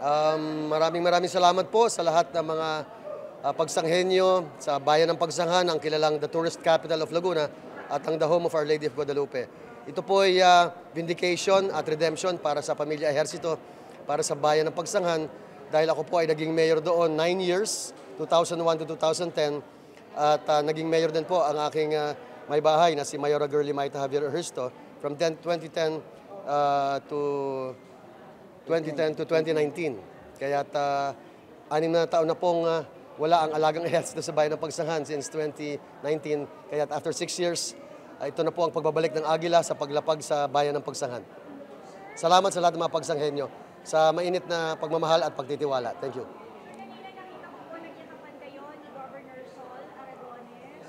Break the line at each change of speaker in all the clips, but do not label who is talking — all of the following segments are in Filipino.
Maraming salamat po sa lahat ng mga pagsanghenyo sa bayan ng Pagsanghan, ang kilalang the tourist capital of Laguna at ang the home of Our Lady of Guadalupe. Ito po ay vindication at redemption para sa pamilya Ejercito, para sa bayan ng Pagsanghan, dahil ako po ay naging mayor doon 9 years, 2001 to 2010, at naging mayor din po ang aking may bahay na si Mayora Girlie Maita Javier Ejercito from 2010 to 2019. Kaya't 6 na taon na pong wala ang alagang Ejercito sa bayan ng Pagsanghan since 2019. Kaya't after 6 years, ito na po ang pagbabalik ng Agila sa paglapag sa bayan ng Pagsanghan. Salamat sa lahat ng mga pagsanghenyo sa mainit na pagmamahal at pagtitiwala. Thank you.
Kanina nakita ko po nagyakapan kayo ni Governor Sol Aragones.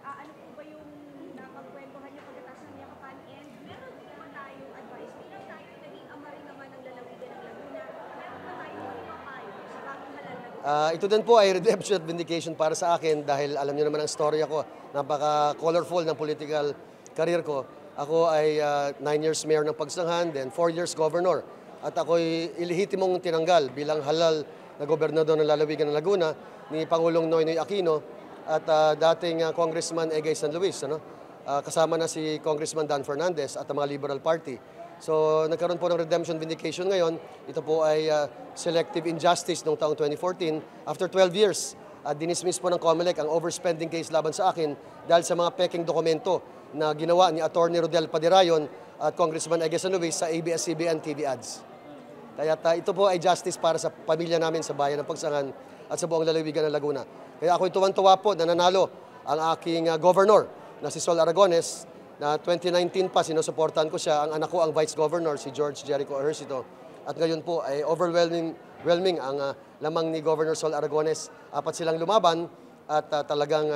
Ano po ba yung napagkwentuhan niyo pagkatapos ng yakapan? And meron po ba tayong advice? Bilang tayo naging ama rin naman ng lalawigan ng Laguna, meron ba tayong ipapayo sa bagong halal na
Ito din po ay redemption at vindication para sa akin dahil alam niyo naman ang storya ko. Napaka-colorful ng political career ko. Ako ay 9 years mayor ng Pagsanghan, then 4 years governor. At ako'y ilihitimong tinanggal bilang halal na gobernador ng lalawigan ng Laguna ni Pangulong Noynoy Aquino at dating Congressman Egay San Luis. Kasama na si Congressman Dan Fernandez at ang mga Liberal Party. So nagkaroon po ng redemption vindication ngayon. Ito po ay selective injustice noong taong 2014. After 12 years, dinismiss po ng COMELEC ang overspending case laban sa akin dahil sa mga peking dokumento na ginawa ni Attorney Rodel Padirayon at Congressman Egay San Luis sa ABS-CBN TV ads. Kaya ito po ay justice para sa pamilya namin sa bayan ng Pagsanghan at sa buong lalawigan ng Laguna. Kaya ako'y tuwan-tuwa po na nanalo ang aking governor na si Sol Aragones na 2019 pa sinusuportahan ko siya. Ang anak ko ang vice governor si George Jericho Ejercito. At ngayon po ay overwhelming ang lamang ni Governor Sol Aragones. 4 silang lumaban at talagang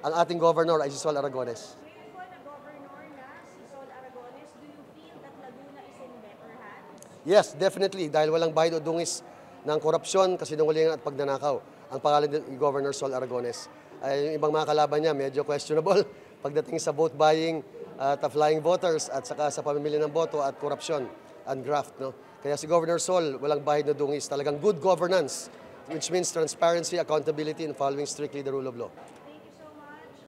ang ating governor ay si Sol Aragones.
Ngayon po na governor na si Sol Aragones, do you feel that Laguna is in better hands?
Yes, definitely. Dahil walang bahid o dungis ng korupsyon, kasinungalingan at pagnanakaw ang pangalan ni Governor Sol Aragones. Ay, yung ibang mga kalaban niya, medyo questionable pagdating sa vote buying at flying voters at saka sa pamimili ng boto at korupsyon and graft. Kaya si Governor Sol, walang bahid na dungis. Talagang good governance, which means transparency, accountability, and following strictly the rule of law.